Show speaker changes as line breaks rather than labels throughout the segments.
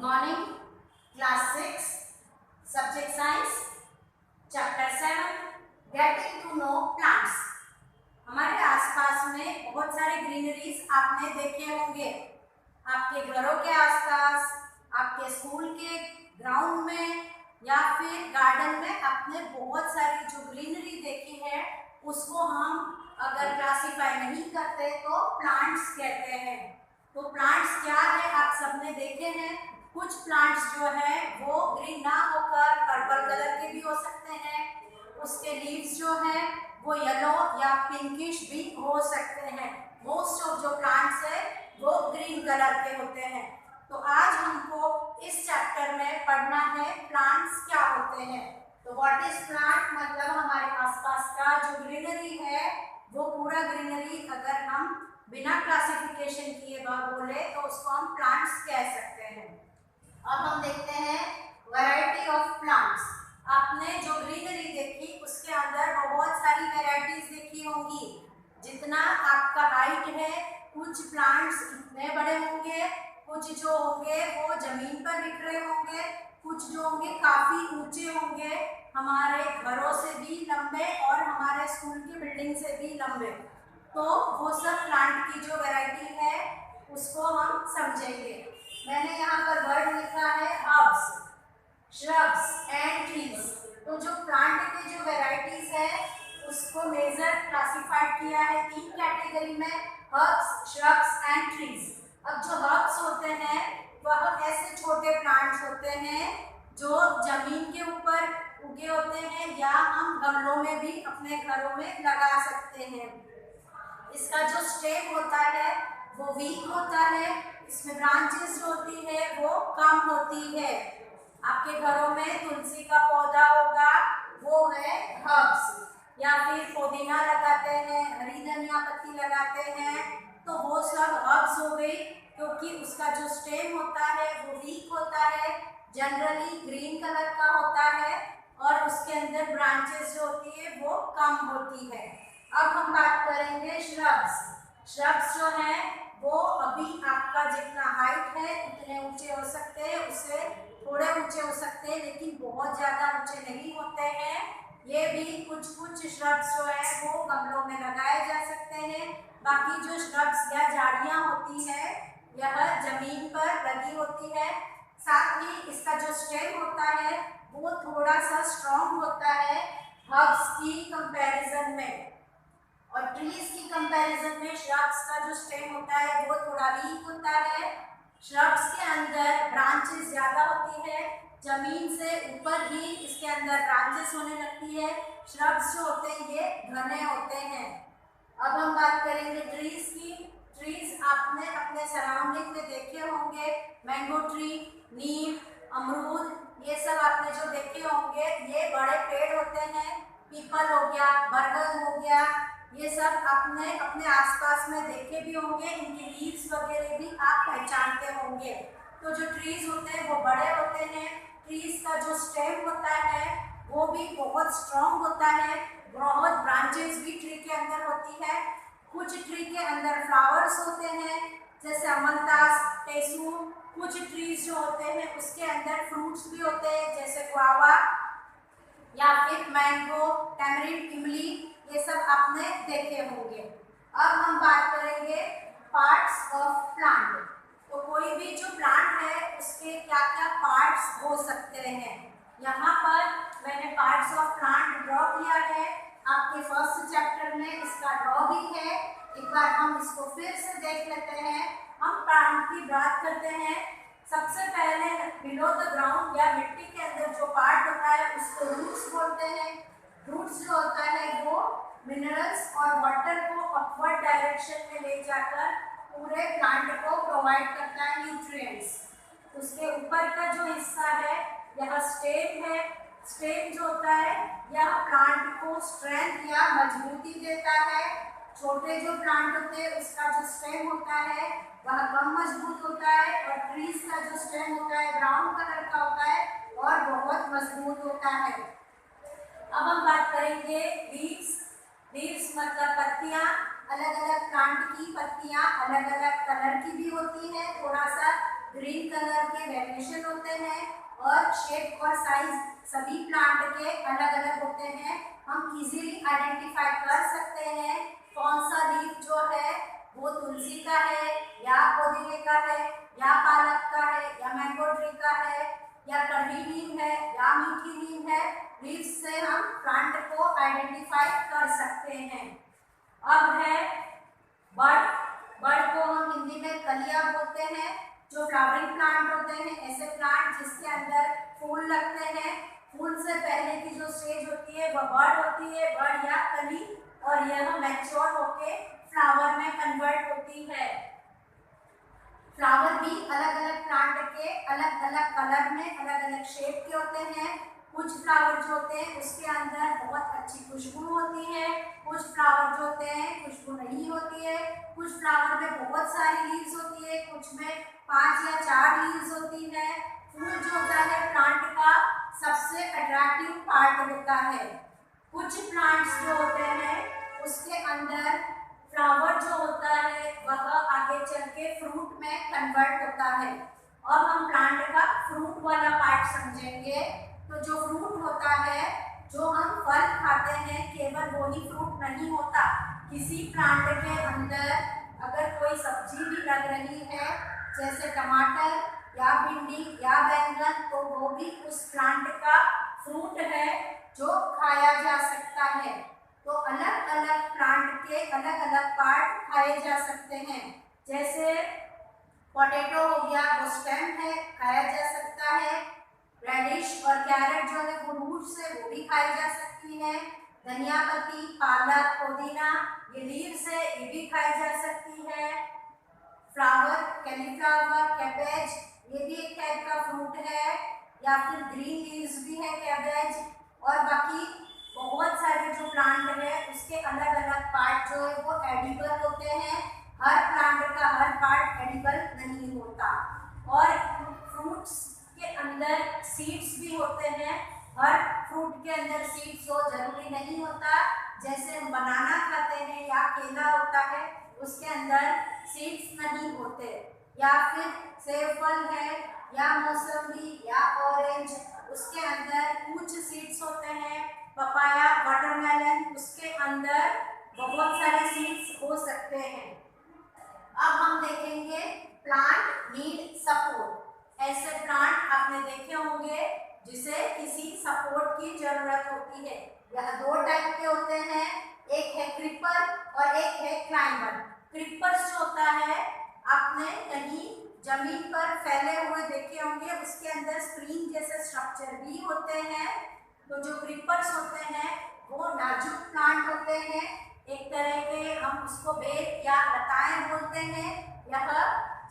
Morning class 6 subject science chapter 7 getting to know plants. हमारे आसपास में बहुत सारे ग्रीनरीज आपने देखे होंगे। आपके घरों के आसपास, आपके स्कूल के ग्राउंड में या फिर गार्डन में आपने बहुत सारी जो ग्रीनरी देखी है उसको हम अगर क्लासीफाई नहीं करते तो प्लांट्स कहते हैं। तो प्लांट्स क्या है आप सबने देखे हैं। कुछ प्लांट्स जो है वो ग्रीन ना होकर पर्पल कलर के भी हो सकते हैं, उसके लीव्स जो है वो येलो या पिंकिश भी हो सकते हैं। मोस्ट ऑफ जो प्लांट्स है वो ग्रीन कलर के होते हैं। तो आज हमको इस चैप्टर में पढ़ना है प्लांट्स क्या होते हैं। तो व्हाट इज प्लांट मतलब हमारे आसपास का जो ग्रीनरी है वो पूरा ग्रीनरी अगर हम बिना क्लासिफिकेशन किए बोले तो उसको हम प्लांट्स कह सकते हैं। अब हम देखते हैं वैरायटी ऑफ प्लांट्स। आपने जो ग्रीनरी देखी उसके अंदर बहुत सारी वैरायटीज देखी होंगी। जितना आपका हाइट है, कुछ प्लांट्स इतने बड़े होंगे, कुछ जो होंगे वो जमीन पर बिखरे होंगे, कुछ जो होंगे काफी ऊंचे होंगे, हमारे घरों से भी लंबे और हमारे स्कूल की बिल्डिंग से भी लंबे। तो वो सब प्लांट की जो वैरायटी है उसको हम समझेंगे। मैंने यहाँ पर वर्ड लिखा है हर्ब्स, श्रब्स एंड ट्रीज। तो जो प्लांट की जो वैरायटीज है उसको मेजर क्लासिफाइड किया है 3 कैटेगरी में, हर्ब्स, श्रब्स एंड ट्रीज। अब जो हर्ब्स होते हैं वह ऐसे छोटे प्लांट्स होते हैं जो जमीन के ऊपर उगे होते हैं या हम गमलों में भी अपने घरों में लगा सकते हैं। इसका जो स्टेम होता है वो वीक होता है, इसमें ब्रांचेस जो होती है वो कम होती है। आपके घरों में तुलसी का पौधा होगा वो है हर्ब्स, या फिर पुदीना लगाते हैं, हरी धनिया पत्ती लगाते हैं, तो वो सब हर्ब्स हो गई। क्योंकि उसका जो स्टेम होता है वो वीक होता है, जनरली ग्रीन कलर का होता है और उसके अंदर ब्रांचेस जो होती है वो कम होती है। अब हम बात करेंगे श्रब्स। श्रब्स जो है वो अभी आपका जितना हाइट है उतने ऊंचे हो सकते हैं, उससे थोड़े ऊंचे हो सकते हैं, लेकिन बहुत ज़्यादा ऊंचे नहीं होते हैं। ये भी कुछ श्रब्स जो है वो गमलों में लगाए जा सकते हैं। बाकी जो श्रब्स या झाड़ियाँ होती है यह जमीन पर लगी होती है। साथ ही इसका जो स्टेम होता है वो थोड़ा सा स्ट्रॉन्ग होता है हर्ब्स की कंपैरिजन में, और ट्रीज की कंपैरिजन में श्रब्स का जो स्टेम होता है वो थोड़ा वीक होता है। श्रब्स के अंदर ब्रांचेस ज़्यादा होती है, जमीन से ऊपर ही इसके अंदर ब्रांचेस होने लगती है। श्रब्स जो होते हैं ये घने होते हैं। अब हम बात करेंगे ट्रीज की। ट्रीज आपने अपने सराउंडिंग में देखे होंगे, मैंगो ट्री, नीम, अमरूद, ये सब आपने जो देखे होंगे ये बड़े पेड़ होते हैं। पीपल हो गया, बरगद हो गया, ये सब आपने अपने आसपास में देखे भी होंगे। इनकी लीव्स वगैरह भी आप पहचानते होंगे। तो जो ट्रीज होते हैं वो बड़े होते हैं। ट्रीज का जो स्टेम होता है वो भी बहुत स्ट्रॉन्ग होता है, बहुत ब्रांचेस भी ट्री के अंदर होती है। कुछ ट्री के अंदर फ्लावर्स होते हैं जैसे अमलतास, टेसू। कुछ ट्रीज जो होते हैं उसके अंदर फ्रूट्स भी होते हैं जैसे गुआवा या फिर मैंगो, टैमरिंड, इमली, ये सब आपने देखे होंगे। अब हम बात करेंगे पार्ट्स ऑफ प्लांट। तो कोई भी जो प्लांट है उसके क्या क्या पार्ट्स हो सकते हैं। यहाँ पर मैंने पार्ट्स ऑफ प्लांट ड्रॉ किया है। आपके फर्स्ट चैप्टर में इसका ड्रॉ भी है। एक बार हम इसको फिर से देख लेते हैं। हम प्लांट की बात करते हैं। सबसे पहले बिलो द ग्राउंड या मिट्टी के अंदर जो पार्ट होता है उसको रूट्स बोलते हैं। रूट्स जो होता है वो मिनरल्स और वाटर को अपवर्ड डायरेक्शन में ले जाकर पूरे प्लांट को प्रोवाइड करता है न्यूट्रिएंट्स। उसके ऊपर का जो हिस्सा है यह स्टेम है। स्टेम जो होता है यह प्लांट को स्ट्रेंथ या मजबूती देता है। छोटे जो प्लांट होते हैं उसका जो स्टेम होता है वह कम मजबूत होता है, और ट्रीज का जो स्टेम होता है ब्राउन कलर का होता है और बहुत मजबूत होता है। अब हम बात करेंगे लीव्स। लीव्स मतलब पत्तियाँ। अलग अलग प्लांट की पत्तियाँ अलग अलग कलर की भी होती है, थोड़ा सा ग्रीन कलर के वेरिएशन होते हैं और शेप और साइज सभी प्लांट के अलग अलग होते हैं। हम इजीली आइडेंटिफाई कर सकते हैं कौन सा लीफ जो है वो तुलसी का है या पुदीने का है या पालक का है या मैंगो ट्री का है या कढ़ी नीम है या मीठी नीम है। लीफ से हम प्लांट को आइडेंटिफाई कर सकते हैं। अब है बर्ड। बर्ड को हम हिंदी में कलियां बोलते हैं। जो फ्लावरिंग प्लांट होते हैं, ऐसे प्लांट जिसके अंदर फूल लगते हैं। फूल से पहले की जो स्टेज होती है वह बर्ड होती है, बर्ड या कली, और यह मैच्योर होके फ्लावर में कन्वर्ट होती है। फ्लावर भी अलग अलग प्लांट के अलग अलग कलर में अलग अलग शेप के होते हैं। कुछ फ्लावर जो होते हैं उसके अंदर बहुत अच्छी खुशबू होती है, कुछ फ्लावर जो होते हैं खुशबू नहीं होती है। कुछ फ्लावर में बहुत सारी लीव्स होती है, कुछ में 5 या 4 लीव्स होती है। फूल जो होता है प्लांट का सबसे अट्रैक्टिव पार्ट होता है। कुछ प्लांट्स जो होते हैं उसके अंदर फ्लावर जो होता है वह आगे चल के फ्रूट में कन्वर्ट होता है। अब हम प्लांट का फ्रूट वाला पार्ट समझेंगे। तो जो फ्रूट होता है, जो हम फल खाते हैं, केवल वही फ्रूट नहीं होता। किसी प्लांट के अंदर अगर कोई सब्जी भी लग रही है, जैसे टमाटर या भिंडी या बैंगन, तो वो भी उस प्लांट का फ्रूट है जो खाया जा सकता है। तो अलग अलग प्लांट के अलग अलग पार्ट खाए जा सकते हैं। जैसे पोटैटो हो गया, वो स्टेम है, खाया जा सकता है। रेडिश और कैरेट जो है वो रूट्स है, वो भी खाई जा सकती है। धनिया पत्ती, पालक, पुदीना, ये लीव्स है, ये भी खाई जा सकती है। फ्लावर, कैलीफ्लावर, कैबेज, ये भी एक टाइप का फ्रूट है, या फिर ग्रीन लीव्स भी है कैबेज। और बाकी बहुत सारे जो प्लांट है उसके अलग अलग पार्ट जो है वो एडिबल होते हैं। हर प्लांट का हर पार्ट एडिबल नहीं होता। और फ्रूट्स के अंदर सीड्स भी होते हैं। हर फ्रूट के अंदर सीड्स हो जरूरी नहीं होता। जैसे हम बनाना खाते हैं या केला होता है, उसके अंदर सीड्स नहीं होते। या फिर सेब फल है या मौसमी या ऑरेंज, उसके अंदर कुछ सीड्स होते हैं। पपाया, वाटरमेलन, उसके अंदर बहुत सारे सीड्स हो सकते हैं। अब हम देखेंगे प्लांट नीड सपोर्ट। ऐसे प्लांट आपने देखे होंगे जिसे किसी सपोर्ट की जरूरत होती है। यह 2 टाइप के होते हैं, एक है क्रीपर और एक है क्लाइंबर। क्रीपर्स जो होता है आपने कहीं जमीन पर फैले हुए देखे होंगे, उसके अंदर स्प्रिंग जैसे स्ट्रक्चर भी होते हैं। तो जो क्रीपर्स होते हैं वो नाजुक प्लांट होते हैं, एक तरह के हम उसको बेल या लताएं बोलते हैं। यह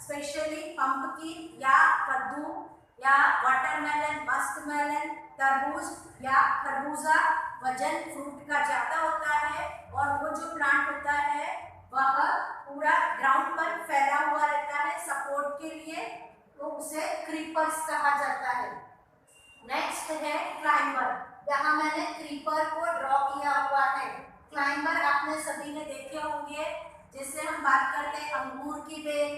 स्पेशली पंपकिन या कद्दू या वाटरमेलन, मस्कमेलन, तरबूज या खरबूजा वजन फ्रूट का ज़्यादा होता है। और वो जो प्लांट होता है वह पूरा ग्राउंड पर फैला हुआ रहता है सपोर्ट के लिए, तो उसे क्रीपर्स कहा जाता है। नेक्स्ट है क्लाइंबर। यहाँ मैंने क्रीपर को ड्रॉ किया हुआ है। क्लाइंबर आपने सभी ने देखे होंगे, जिससे हम बात करते हैं अंगूर की बेल,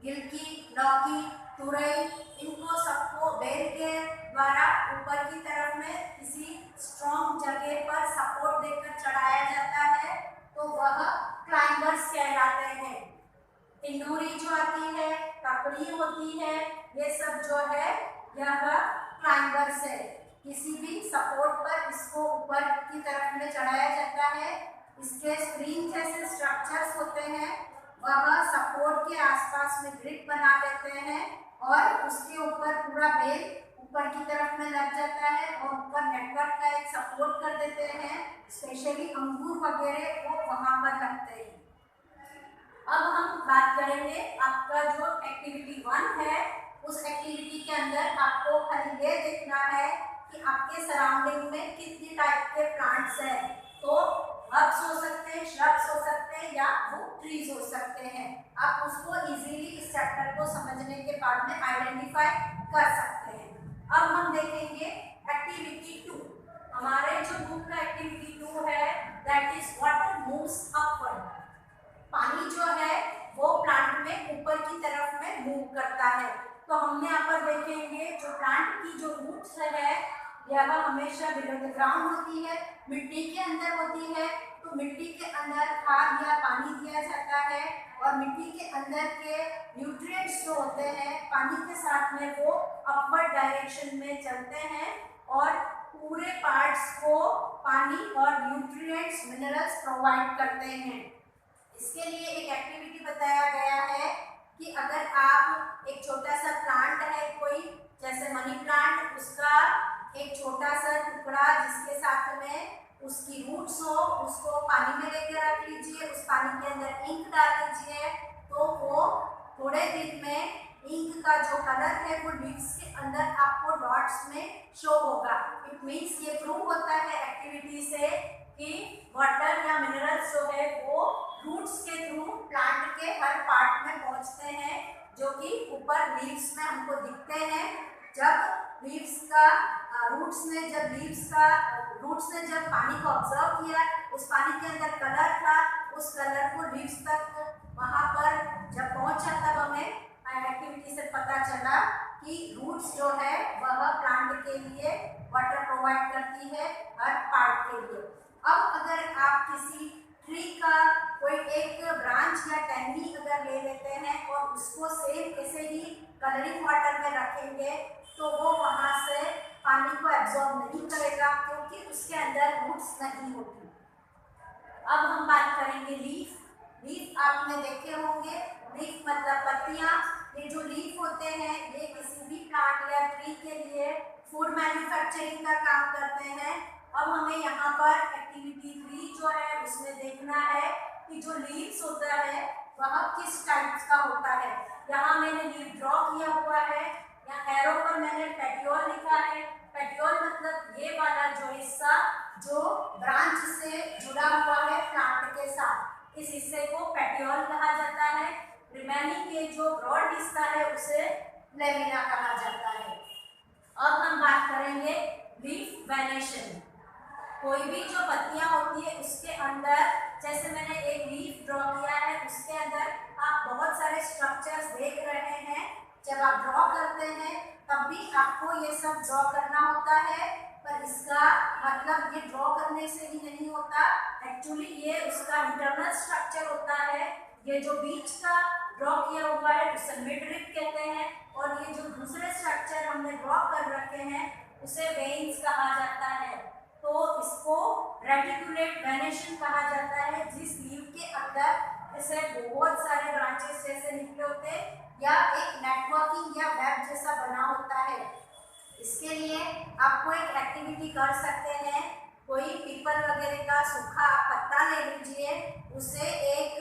गिलकी, लौकी, तुरई, इनको सबको बेल के द्वारा ऊपर की तरफ में किसी स्ट्रॉन्ग जगह पर सपोर्ट देकर चढ़ाया जाता है, तो वह क्लाइंबर्स कहलाते हैं। टिंडूरी जो आती है, ककड़ी होती है, ये सब जो है यह क्लाइंबर्स है। किसी भी सपोर्ट पर इसको ऊपर की तरफ में चढ़ाया जाता है। इसके स्प्रिंग जैसे स्ट्रक्चर्स होते हैं, वह सपोर्ट के आसपास में ग्रिप बना देते हैं और उसके ऊपर पूरा बेल ऊपर की तरफ में लग जाता है और ऊपर नेटवर्क का एक सपोर्ट कर देते हैं। स्पेशली अंगूर वगैरह वो वहाँ पर लगते हैं। अब हम बात करेंगे आपका जो एक्टिविटी 1 है, उस एक्टिविटी के अंदर आपको खाली ये देखना है कि आपके सराउंडिंग में कितनी टाइप के प्लांट्स हैं। तो हर्ब्स हो सकते हैं, श्रब्स हो सकते हैं या वो ट्रीज हो सकते हैं। आप उसको इजीली इस चैप्टर को समझने के बाद में आइडेंटिफाई कर सकते हैं। अब हम देखेंगे एक्टिविटी 2। हमारे जो बुक का एक्टिविटी 2 है, that is water moves upward. पानी जो है वो प्लांट में ऊपर की तरफ में मूव करता है। तो हम यहाँ पर देखेंगे जो प्लांट की जो रूट्स है यह हमेशा बिलो द ग्राउंड होती है, मिट्टी के अंदर होती है। तो मिट्टी के अंदर खाद या पानी दिया जाता है और मिट्टी के अंदर के न्यूट्रिएंट्स जो होते हैं पानी के साथ में वो अपवर्ड डायरेक्शन में चलते हैं और पूरे पार्ट्स को पानी और न्यूट्रिएंट्स मिनरल्स प्रोवाइड करते हैं। इसके लिए एक एक्टिविटी बताया गया है कि अगर आप एक छोटा सा प्लांट है कोई, जैसे मनी प्लांट, उसका एक छोटा सा टुकड़ा जिसके साथ में उसकी रूट्स हो, उसको पानी में लेकर रख लीजिए, उस पानी के अंदर इंक डाल लीजिए, तो वो थोड़े दिन में इंक का जो कलर है वो लीव्स के अंदर आपको डॉट्स में शो होगा। इट मीन्स ये प्रूव होता है एक्टिविटी से कि वाटर या मिनरल्स जो है वो रूट्स के थ्रू प्लांट के हर पार्ट में पहुंचते हैं, जो कि ऊपर लीव्स में हमको दिखते हैं। जब लीव्स का रूट्स ने जब पानी को ऑब्जर्व किया, उस पानी के अंदर कलर था, उस कलर को लीव्स तक वहाँ पर जब पहुँचा तब हमें एक्टिविटी से पता चला कि रूट्स जो है वह प्लांट के लिए वाटर प्रोवाइड करती है हर पार्ट के लिए। अब अगर आप किसी ट्री का कोई एक ब्रांच या टहनी अगर ले लेते हैं और उसको सेम ऐसे ही कलरिंग वाटर में रखेंगे तो वो वहाँ से पानी को एब्जॉर्ब नहीं करेगा क्योंकि उसके अंदर रूट्स नहीं होती। अब हम बात करेंगे लीफ। लीफ आपने देखे होंगे, लीफ मतलब पत्तियाँ। ये जो लीफ होते हैं ये किसी भी प्लांट या ट्री के लिए फूड मैन्युफैक्चरिंग का काम करते हैं। अब हमें यहाँ पर एक्टिविटी 3 जो है उसमें देखना है कि जो लीव्स होता है वह किस टाइप का होता है। यहाँ मैंने लीफ ड्रॉ किया हुआ है, यहाँ एरो पर मैंने पेटियोल लिखा है। पेटियोल मतलब ये वाला जो हिस्सा जो ब्रांच से जुड़ा हुआ है प्लांट के साथ, इस हिस्से को पेटियोल कहा जाता है। रिमेनिंग के जो ब्रॉड हिस्सा है उसे लेमिना कहा जाता है। अब हम बात करेंगे लीफ वेनेशन। कोई भी जो पत्तियां होती है उसके अंदर, जैसे मैंने एक लीफ ड्रॉ किया है, उसके अंदर आप बहुत सारे स्ट्रक्चर्स देख रहे हैं। जब आप ड्रॉ करते हैं तब भी आपको ये सब ड्रॉ करना होता है, पर इसका मतलब ये ड्रॉ करने से ही नहीं होता। एक्चुअली ये उसका इंटरनल स्ट्रक्चर होता है। ये जो बीच का ड्रॉ किया हुआ है उसे मिडरिप कहते हैं और ये जो दूसरे स्ट्रक्चर हमने ड्रॉ कर रखे हैं उसे वेन्स कहा जाता है। तो इसको रेटिकुलेट वेनेशन कहा जाता है, जिस लीव के अंदर ऐसे बहुत सारे ब्रांचेस जैसे निकले होते हैं या एक नेटवर्किंग या वेब जैसा बना होता है। इसके लिए आपको एक एक्टिविटी कर सकते हैं, कोई पीपल वगैरह का सूखा पत्ता ले लीजिए, उसे एक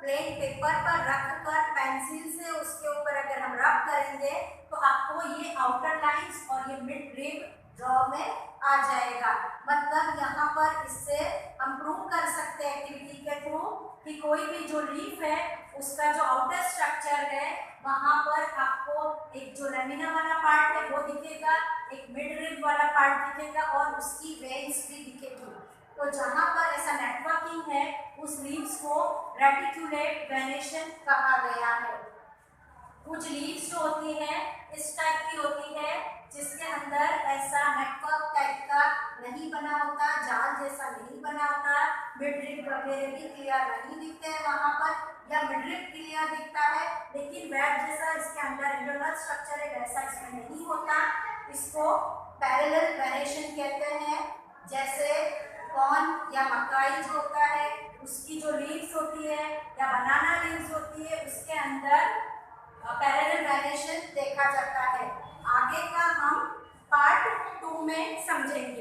प्लेन पेपर पर रख कर पेंसिल से उसके ऊपर अगर हम रब करेंगे तो आपको ये आउटर लाइंस और ये मिड रिब ड्रॉ में आ जाएगा। मतलब यहाँ पर इससे हम प्रूव कर सकते हैं एक्टिविटी के थ्रू कि कोई भी जो लीफ है उसका जो आउटर स्ट्रक्चर है वहाँ पर आपको एक जो लेमिना वाला पार्ट है वो दिखेगा, एक मिड रिब वाला पार्ट दिखेगा और उसकी वेन्स भी दिखेगी। तो जहाँ पर ऐसा नेटवर्किंग है उस लीव्स को रेटिकुलेट वेनेशन कहा गया है। कुछ लीव्स जो होती हैं इस टाइप की होती है जिसके अंदर ऐसा नेटवर्क टाइप का नहीं बना होता, जाल जैसा नहीं बना होता, मिडरिप वगैरह भी क्लियर नहीं दिखते हैं वहाँ पर, या मिडरिप क्लियर दिखता है लेकिन वेब जैसा इसके अंदर इंटरनल स्ट्रक्चर है वैसा इसमें नहीं होता। इसको पैरेलल वेनेशन कहते हैं। जैसे कॉर्न या मकाई जो होता है उसकी जो लीव्स होती है या बनाना लीव्स होती है उसके अंदर पैरेलल वेनेशन देखा जाता है। आगे का हम पार्ट 2 में समझेंगे।